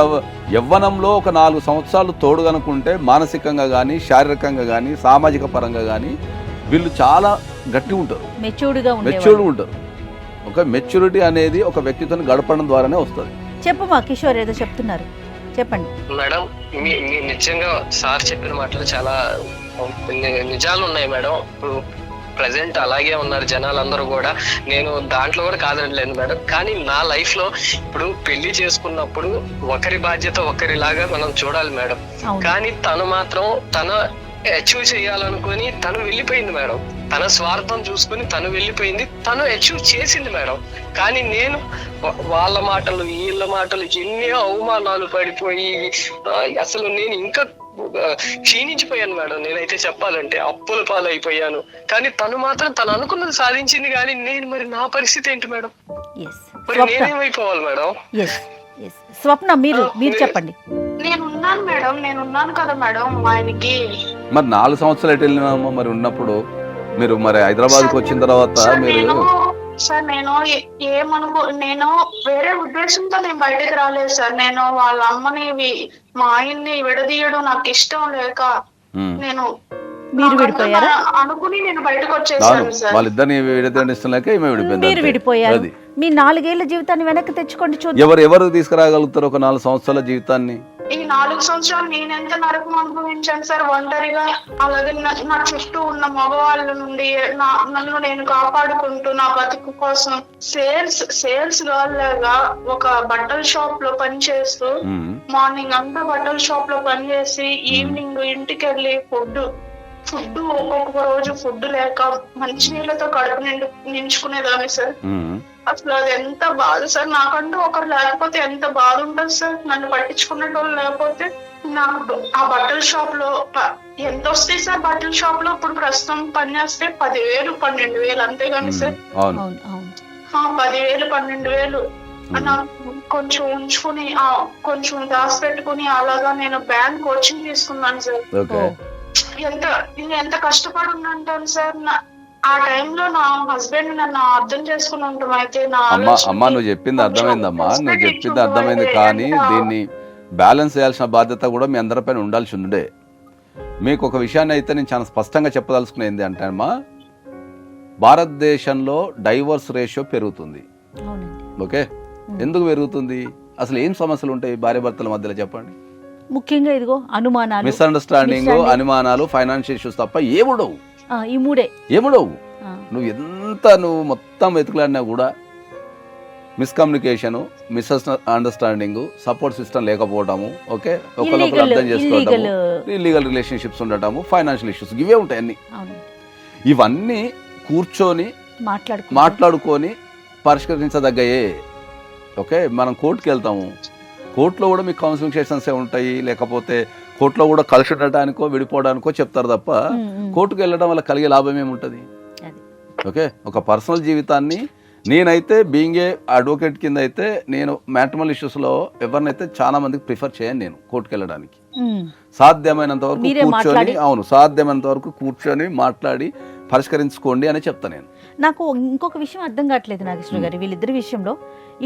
యవ్వనంలో ఒక 4 సంవత్సరాలు తోడుగనుకుంటే మానసికంగా కానీ, శారీరకంగా కానీ, సామాజిక పరంగా కానీ వీళ్ళు చాలా గట్టిగా ఉంటారు, మెచ్యూర్డ్గా ఉంటారు. ఒక మెచ్యూరిటీ అనేది ఒక వ్యక్తితో గడపడం ద్వారానే వస్తుంది. చెప్పు మా కిషోర్, ఏదో చెప్తున్నారు, చెప్పండి మేడం. మీ నిజంగా సార్ చెప్పిన మాటలు చాలా నిజాలు ఉన్నాయి మేడం. ఇప్పుడు ప్రజెంట్ అలాగే ఉన్నారు జనాలందరూ కూడా. నేను దాంట్లో కూడా కాదనలేదు మేడం. కానీ నా లైఫ్ లో ఇప్పుడు పెళ్లి చేసుకున్నప్పుడు ఒకరి బాధ్యత ఒకరిలాగా మనం చూడాలి మేడం. కానీ తను మాత్రం తన అచీవ్ చేయాలనుకుని తను వెళ్ళిపోయింది మేడం. తన స్వార్థం చూసుకుని తను వెళ్ళిపోయింది, తను అచీవ్ చేసింది మేడం. కానీ నేను వాళ్ళ మాటలు వీళ్ళ మాటలు ఎన్ని అవమానాలు పడిపోయి అసలు నేను ఇంకా క్షీణించిపోయాను మేడం. నేనైతే చెప్పాలంటే అప్పుల పాలైపోయాను. కానీ తను మాత్రం తను అనుకున్నది సాధించింది. కానీ నేను మరి నా పరిస్థితి ఏంటి మేడం? మరి నేనేమైపోవాలి మేడం? స్వప్న, మీరు చెప్పండి. నేనున్నాను మేడం, నేనున్నాను కదా మేడం ఆయనకి. మరి 4 సంవత్సరాలు ఎటు వెళ్ళినామో మరి ఉన్నప్పుడు మీరు మరి హైదరాబాద్కి వచ్చిన తర్వాత మీరు సార్ నేను నేను వేరే ఉద్దేశంతో నేను బయటకు రాలేదు సార్. నేను వాళ్ళ అమ్మని మా ఆయన్ని విడదీయడం నాకు ఇష్టం లేక నేను అనుకుని నేను బయటకు వచ్చేసాను సార్. వాళ్ళిద్దరిని విడదీయడం ఇష్టం లేక మీరు విడిపోయారు. మీ 4 ఏళ్ల జీవితాన్ని వెనక్కి తెచ్చుకోండి చూద్దాం. ఎవరు తీసుకురాగలుగుతారు ఒక 4 సంవత్సరాల జీవితాన్ని? ఈ 4 సంవత్సరాలు నేనెంత నరకం అనుభవించాను సార్ ఒంటరిగా. అలాగే నా చుట్టూ ఉన్న మగవాళ్ళ నుండి నన్ను నేను కాపాడుకుంటూ నా బతుకు కోసం సేల్స్ గర్ల్ లాగా ఒక బట్టల షాప్ లో పనిచేస్తూ, మార్నింగ్ అంతా బట్టల షాప్ లో పనిచేసి ఈవినింగ్ ఇంటికి వెళ్ళి ఫుడ్ ఒక్కొక్క రోజు ఫుడ్ లేక మంచినీళ్ళతో కడుపు నించుకునేదాన్ని సార్. అసలు అది ఎంత బాధ సార్. నాకంటూ ఒకరు లేకపోతే ఎంత బాధ ఉంటుంది సార్. నన్ను పట్టించుకునేటోళ్ళు లేకపోతే. నాకు ఆ బట్టల షాప్ లో ఎంత వస్తాయి సార్? బట్టల షాప్ లో ఇప్పుడు ప్రస్తుతం పనిచేస్తే 10,000 12,000 అంతేగాని సార్. 10,000 12,000 కొంచెం ఉంచుకుని కొంచెం దాచి పెట్టుకుని అలాగా నేను బ్యాంక్ కోచింగ్ తీసుకున్నాను సార్. ఎంత కష్టపడి ఉన్నాను సార్. ఆ టైంలో నా హస్బెండ్ నన్ను అర్థం చేసుకుని ఉంటాం. అయితే అమ్మా నువ్వు చెప్పింది అర్థమైందమ్మా, నువ్వు చెప్పింది అర్థమైంది. కానీ దీన్ని బ్యాలెన్స్ చేయాల్సిన బాధ్యత కూడా మీ అందరిపైన ఉండాల్సి ఉండే. మీకు ఒక విషయాన్ని అయితే నేను చాలా స్పష్టంగా చెప్పదలుచుకునేది అంటే అమ్మా, భారతదేశంలో డైవర్స్ రేషియో పెరుగుతుంది. ఓకే, ఎందుకు పెరుగుతుంది? అసలు ఏం సమస్యలు ఉంటాయి భార్యాభర్తల మధ్యలో చెప్పండి. ముఖ్యంగా ఇదిగో అనుమానాలు, మిస్అండర్స్టాండింగ్, అనుమానాలు, ఫైనాన్షియల్ ఇష్యూస్ తప్ప ఏముండవు. ఈ మూడే ఏముండవు. నువ్వు మొత్తం వెతుకులాడినా కూడా మిస్కమ్యూనికేషన్, అండర్స్టాండింగ్, సపోర్ట్ సిస్టమ్ లేకపోవడము, ఓకే, ఒకరినొకరు అర్థం చేసుకోవటము, ఇల్లీగల్ రిలేషన్షిప్స్ ఉండటము, ఫైనాన్షియల్ ఇష్యూస్, ఇవే ఉంటాయి అన్ని. ఇవన్నీ కూర్చొని మాట్లాడుకొని పరిష్కరించదగ్గయే. ఓకే, మనం కోర్టుకి వెళ్తాము, కోర్టులో కూడా మీకు కౌన్సిలింగ్ సెషన్స్ ఉంటాయి, లేకపోతే కోర్టులో కూడా కలిసి ఉండటానికో విడిపోవడానికో చెప్తారు తప్ప కోర్టుకు వెళ్ళడం వల్ల కలిగే లాభం ఏముంటుంది? ఓకే, ఒక పర్సనల్ జీవితాన్ని నేనైతే బీయింగ్ ఏ అడ్వకేట్ కింద అయితే నేను మ్యాట్రిమోనల్ ఇష్యూస్లో ఎవరినైతే చాలా మందికి ప్రిఫర్ చేయను నేను కోర్టుకు వెళ్ళడానికి. సాధ్యమైనంత వరకు కూర్చొని, సాధ్యమైనంత వరకు కూర్చొని మాట్లాడి పరిష్కరించుకోండి అని చెప్తా నేను. నాకు ఇంకొక విషయం అర్థం కావట్లేదు నాగేశ్వర గారు, వీళ్ళిద్దరి విషయంలో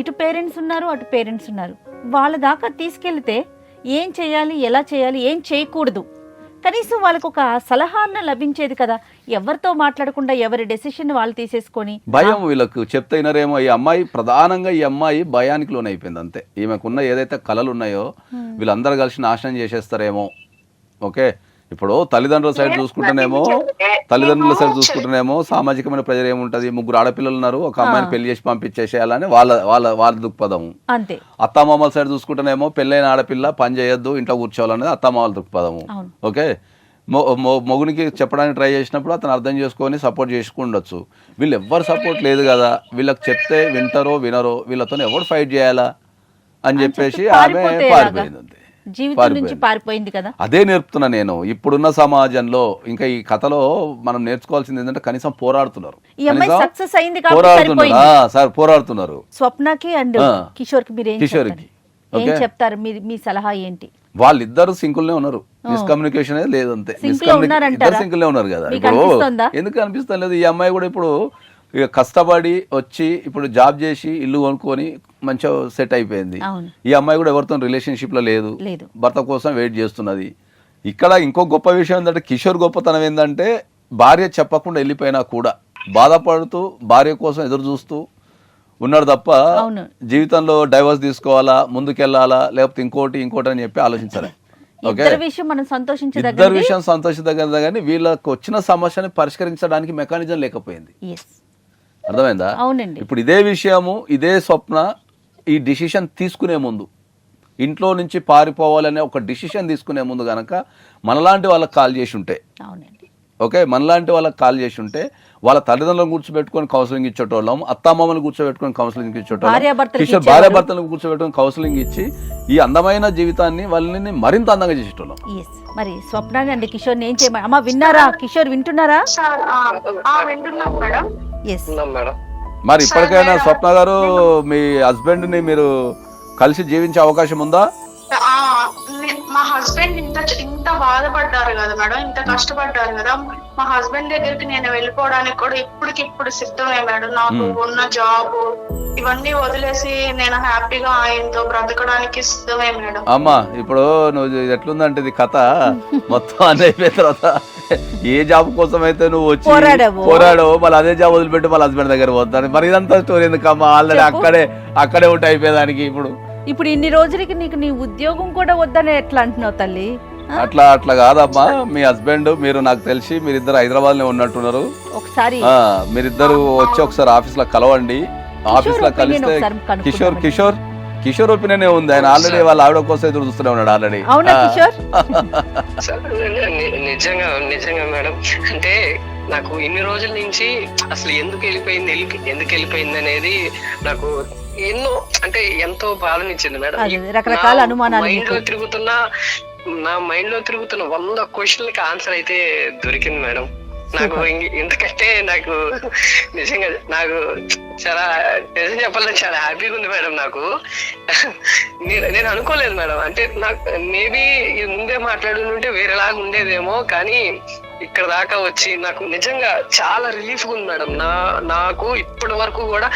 ఇటు పేరెంట్స్ ఉన్నారు, అటు పేరెంట్స్ ఉన్నారు. వాళ్ళ దాకా తీసుకెళ్తే ఏం చేయాలి, ఎలా చేయాలి, ఏం చేయకూడదు, కనీసం వాళ్ళకు ఒక సలహా లభించేది కదా. ఎవరితో మాట్లాడకుండా ఎవరి డెసిషన్ వాళ్ళు తీసేసుకొని భయం, వీళ్ళకు చెప్తే వినరేమో. ఈ అమ్మాయి ప్రధానంగా ఈ అమ్మాయి భయానికి లోనైపోయింది అంతే. ఈమెకున్న ఏదైతే కళలు ఉన్నాయో వీళ్ళందరూ కలిసి నాశనం చేసేస్తారేమో. ఓకే, ఇప్పుడు తల్లిదండ్రుల సైడ్ చూసుకుంటేనేమో సామాజికమైన ప్రెజర్ ఏముంటది, 3 ఆడపిల్లలు ఉన్నారు, ఒక అమ్మాయిని పెళ్లి చేసి పంపించేసేయాలని వాళ్ళ దృక్పథం. అంతే. అత్తమామల సైడ్ చూసుకుంటేనేమో పెళ్ళైన ఆడపిల్ల పని చేయొద్దు, ఇంట్లో కూర్చోవాలనేది అత్తమామల దృక్పథము. ఓకే, మొగునికి చెప్పడానికి ట్రై చేసినప్పుడు అతను అర్థం చేసుకొని సపోర్ట్ చేసుకుండొచ్చు. వీళ్ళు ఎవ్వరు సపోర్ట్ లేదు కదా, వీళ్ళకి చెప్తే వింటారో వినరో, వీళ్ళతో ఎవరు ఫైట్ చేయాలా అని చెప్పేసి ఆమె పారిపోయింది అంతే. జీవితం నుంచి పారిపోయింది కదా. అదే నేర్పుతున్నా నేను. ఇప్పుడున్న సమాజంలో ఇంకా ఈ కథలో మనం నేర్చుకోవాల్సింది ఏంటంటే కనీసం పోరాడుతున్నారు. పోరాడుతున్నారు. స్వప్నకి అండ్ కిషోర్కి మీరు ఏం చెప్తారు? మీ సలహా ఏంటి? వాళ్ళిద్దరు సింకుల్నే ఉన్నారు, మిస్కమ్యూనికేషన్ అనేది లేదు అంతే. సింకుల్నే ఉన్నారు కదా. ఇప్పుడు ఎందుకు అనిపిస్తా లేదు? ఈ అమ్మాయి కూడా ఇప్పుడు ఇక కష్టపడి వచ్చి ఇప్పుడు జాబ్ చేసి ఇల్లు కొనుక్కొని మంచిగా సెట్ అయిపోయింది. ఈ అమ్మాయి కూడా ఎవరితో రిలేషన్షిప్ లో లేదు, భర్త కోసం వెయిట్ చేస్తున్నది. ఇక్కడ ఇంకో గొప్ప విషయం ఏంటంటే కిషోర్ గొప్పతనం ఏంటంటే భార్య చెప్పకుండా వెళ్ళిపోయినా కూడా బాధపడుతూ భార్య కోసం ఎదురు చూస్తూ ఉన్నాడు తప్ప జీవితంలో డైవర్స్ తీసుకోవాలా, ముందుకెళ్లాలా, లేకపోతే ఇంకోటి అని చెప్పి ఆలోచించాలి. ఇద్దరు విషయం సంతోషించదగ్గ కానీ వీళ్ళకి వచ్చిన సమస్యని పరిష్కరించడానికి మెకానిజం లేకపోయింది. అర్థమైందా? ఇప్పుడు ఇదే విషయము, ఇదే స్వప్న ఈ డిసిషన్ తీసుకునే ముందు, ఇంట్లో నుంచి పారిపోవాలనే ఒక డిసిషన్ తీసుకునే ముందు గనక మనలాంటి వాళ్ళకి కాల్ చేసి ఉంటే, ఓకే, మనలాంటి వాళ్ళకి కాల్ చేసి ఉంటే వాళ్ళ తల్లిదండ్రులను కూర్చోబెట్టుకొని కౌన్సిలింగ్ ఇచ్చేటోళ్ళం, అత్తామామని కూర్చోబెట్టుకొని కౌన్సిలింగ్ ఇచ్చేటోళ్ళం, కిషోర్ భార్య భర్తలను కూర్చోబెట్టుకొని కౌన్సిలింగ్ ఇచ్చి ఈ అందమైన జీవితాన్ని వాళ్ళని మరింత అందంగా చేసేటోళ్ళం. మరి స్వప్న అండ్ కిషోర్ ఏం చేయమని అమ్మా విన్నారా? కిషోర్ వింటున్నారా? మరి ఇప్పటికైనా స్వప్న గారు మీ హస్బెండ్ ని మీరు కలిసి జీవించే అవకాశం ఉందా? మా హస్బెండ్ ఇంత బాధపడ్డారు కదా మేడం, ఇంత కష్టపడ్డారు కదా. మా హస్బెండ్ దగ్గరికి నేను వెళ్ళిపోవడానికి కూడా ఇప్పటికిప్పుడు సిద్ధమే మేడం. నాకు ఉన్న జాబ్ ఇవన్నీ వదిలేసి నేను హ్యాపీగా ఆయనతో బ్రతకడానికి సిద్ధమే మేడం. అమ్మా ఇప్పుడు నువ్వు ఎట్లుందంటే ఇది కథ మొత్తం అని అయిపోయిన తర్వాత ఏ జాబ్ కోసం అయితే నువ్వు వచ్చి పోరాడవు, మళ్ళీ అదే జాబ్ వదిలిపెట్టి వాళ్ళ హస్బెండ్ దగ్గర పోతాను. మరి ఇదంతా స్టోరీ ఎందుకమ్మా? ఆల్రెడీ అక్కడే ఉంటే అయిపోయేదానికి. ఇప్పుడు ఇన్ని రోజులకి నీకు నీ ఉద్యోగం కూడా వద్దని ఎట్లా అంటున్నావు తల్లి? అట్లా కాదమ్మా. మీ హస్బెండ్ మీరు నాకు తెలిసి మీరిద్దరు హైదరాబాద్ లో ఉన్నట్టున్నారు. ఒకసారి మీరిద్దరు వచ్చి ఒకసారి ఆఫీస్ లో కలవండి. ఆఫీస్ లో కలిస్తే కిషోర్ ఒపీనియన్ ఉంది. ఆయన ఆల్రెడీ వాళ్ళ ఆవిడ కోసం ఎదురు చూస్తూనే ఉన్నాడు ఆల్రెడీ. నిజంగా మేడం, అంటే నాకు ఇన్ని రోజుల నుంచి అసలు ఎందుకు వెళ్ళిపోయింది అనేది నాకు ఎంతో బాధనిచ్చింది మేడం. రకరకాల అనుమానాలు నా మైండ్ లో తిరుగుతున్న 100 క్వశ్చన్లకి ఆన్సర్ అయితే దొరికింది మేడం. నాకు ఎందుకంటే నాకు నిజంగా చాలా నిజం చెప్పాలని చాలా హ్యాపీగా ఉంది మేడం. నాకు నేను అనుకోలేదు మేడం. అంటే నాకు మేబీ ముందే మాట్లాడుకుంటే వేరేలాగా ఉండేదేమో, కానీ ఇక్కడ దాకా వచ్చి నాకు నిజంగా చాలా రిలీఫ్ గా ఉంది మేడం. నాకు ఇప్పటి వరకు కూడా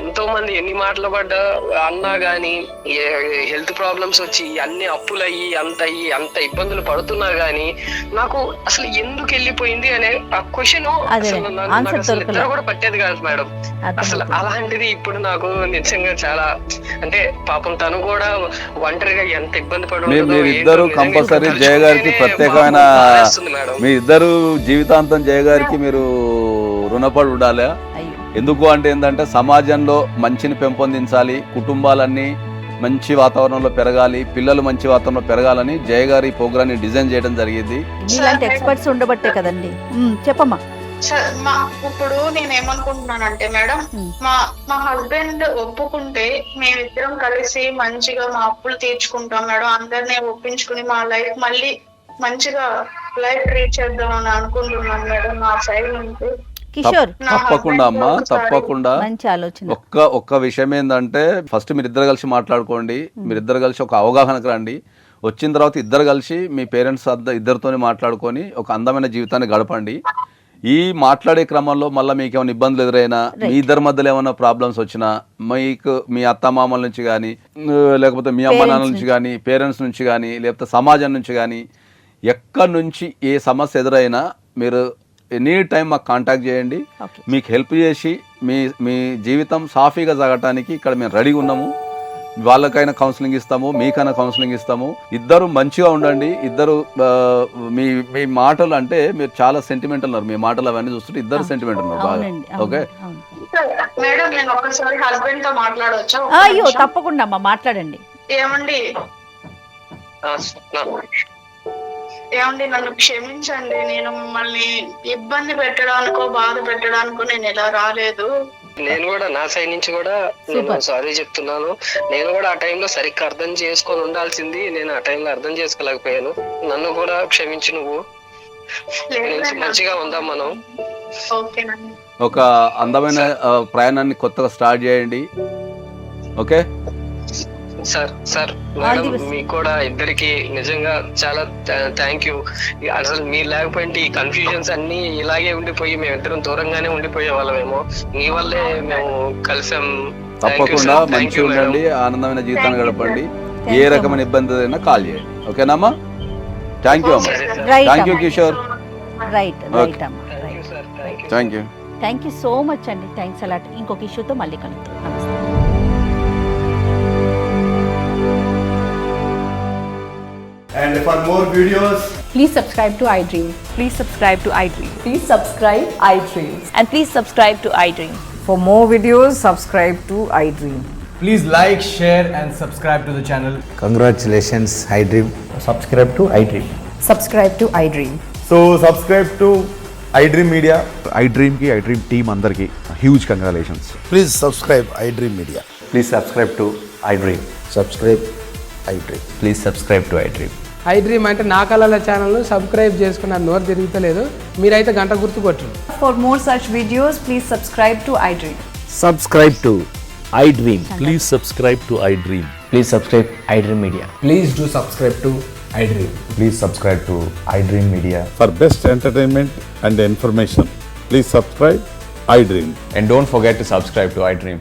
ఎంతో మంది ఎన్ని మాటలు పడ్డా అన్నా గానీ, హెల్త్ ప్రాబ్లమ్స్ వచ్చి అన్ని అప్పులు అయ్యి అంత ఇబ్బందులు పడుతున్నా గానీ నాకు అసలు ఎందుకు వెళ్ళిపోయింది అనే ఆ క్వశ్చన్ నిద్ర కూడా పట్టేది కాదు మేడం. అసలు అలాంటిది ఇప్పుడు నాకు నిజంగా చాలా, అంటే పాపం తను కూడా ఒంటరిగా ఎంత ఇబ్బంది పడుతుంది. కంపల్సరీ జయ గారికి ప్రత్యేకమైన మీ ఇద్దరు జీవితాంతం జయ గారికి మీరు రుణపడి ఉండాలి. ఎందుకు అంటే ఏంటంటే సమాజంలో మంచిని పెంపొందించాలి, కుటుంబాలన్నీ మంచి వాతావరణంలో పెరగాలి, పిల్లలు మంచి వాతావరణంలో పెరగాలని జయ గారి ప్రోగ్రామ్ని డిజైన్ చేయడం జరిగింది. ఇలాంటి ఎక్స్పర్ట్స్ ఉండబట్టే కదండి. చెప్పమ్మా. ఇప్పుడు నేను ఏమనుకుంటున్నానంటే మేడం, మా హస్బెండ్ ఒప్పుకుంటే మేమిద్దరం కలిసి మంచిగా మా అప్పులు తీర్చుకుంటాం మేడం. అందరినీ ఒప్పించుకుని మా లైఫ్ మళ్ళీ మంచిగా లైఫ్ రీచ్ చేద్దాం అని అనుకుంటున్నాను మేడం నా సైడ్ నుంచి. కిషోర్ తప్పకుండా అమ్మా, తప్పకుండా. మంచి ఆలోచన. ఒక్క విషయం ఏంటంటే ఫస్ట్ మీరిద్దరు కలిసి మాట్లాడుకోండి, మీరిద్దరు కలిసి ఒక అవగాహనకు రండి. వచ్చిన తర్వాత ఇద్దరు కలిసి మీ పేరెంట్స్ ఇద్దరితోనే మాట్లాడుకొని ఒక అందమైన జీవితాన్ని గడపండి. ఈ మాట్లాడే క్రమంలో మళ్ళీ మీకు ఏమైనా ఇబ్బందులు ఎదురైనా, మీ ఇద్దరి మధ్యలో ఏమైనా ప్రాబ్లమ్స్ వచ్చినా, మీకు మీ అత్తమామల నుంచి కానీ, లేకపోతే మీ అమ్మ నాన్నల నుంచి కానీ, పేరెంట్స్ నుంచి కానీ, లేకపోతే సమాజం నుంచి కానీ, ఎక్కడి నుంచి ఏ సమస్య ఎదురైనా మీరు ఎనీ టైం మాకు కాంటాక్ట్ చేయండి. మీకు హెల్ప్ చేసి మీ జీవితం సాఫీగా సాగటానికి ఇక్కడ మేము రెడీగా ఉన్నాము. వాళ్ళకైనా కౌన్సిలింగ్ ఇస్తాము, మీకైనా కౌన్సిలింగ్ ఇస్తాము. ఇద్దరు మంచిగా ఉండండి. ఇద్దరు మీ మాటలు అంటే మీరు చాలా సెంటిమెంట్ ఉన్నారు, మీ మాటలు అవన్నీ చూస్తుంటే ఇద్దరు సెంటిమెంట్ ఉన్నారు బాగా. ఓకే మేడం, నేను ఒకసారి హస్బెండ్ తో మాట్లాడవచ్చా? అయ్యో తప్పకుండా అమ్మా, మాట్లాడండి. ఏమండి నన్ను క్షమించండి. నేను మిమ్మల్ని ఇబ్బంది పెట్టడానికో బాధ పెట్టడానికో నేను ఇలా రాలేదు. నేను కూడా నా సైడ్ నుంచి కూడా నేను సారీ చెప్తున్నాను. నేను కూడా ఆ టైంలో సరిగ్గా అర్థం చేసుకొని ఉండాల్సింది, నేను ఆ టైంలో అర్థం చేసుకోలేకపోయాను. నన్ను కూడా క్షమించు. నువ్వు మంచిగా ఉందాం మనం. ఒక అందమైన ప్రయాణాన్ని కొత్తగా స్టార్ట్ చేయండి. ఓకే సార్ మేడం, మీకు కూడా ఇద్దరికి నిజంగా చాలా థ్యాంక్ యూ. అసలు మీరు లేకపోయింటే ఈ కన్ఫ్యూజన్స్ అన్ని ఇలాగే ఉండిపోయి మేమిద్దరం దూరంగానే ఉండిపోయే వాళ్ళమేమో. మీ వల్లే మేము కలిసాం. తప్పకుండా మంచిగా ఉండండి, ఆనందమైన జీవితాన్ని గడపండి. ఏ రకమైన ఇబ్బంది అయినా కాల్ చేయండి. ఓకేనమ్మా? థ్యాంక్ యూ అమ్మా. Thank you Kishore. Right right అమ్మా. థ్యాంక్ యూ సో మచ్ అండి. Thanks a lot. ఇంకొక ఇష్యూతో మళ్ళీ కలుద్దాం. నమస్తే. And for more videos, please subscribe to iDream. Please subscribe to iDream. Please subscribe iDream. And please subscribe to iDream. For more videos, subscribe to iDream. please like, share and subscribe to the channel. Congratulations, iDream. Subscribe to iDream. Subscribe to iDream. So subscribe to iDream Media. iDream ki iDream team andarki huge congratulations. Please subscribe iDream Media. Please subscribe to iDream. Subscribe iDream. Please subscribe to iDream. iDream అంటే నా కళల ఛానల్ సబ్స్క్రైబ్ చేసుకున్న నోరు తిరుగుతలేదు, మీరైతే గంట గుర్తు కొట్టండి. For more such videos, please subscribe to iDream. Subscribe to iDream. Please subscribe to iDream. Please subscribe iDream Media. Please do subscribe to iDream. Please subscribe to iDream Media. For best entertainment and information, please subscribe iDream. And don't forget to subscribe to iDream.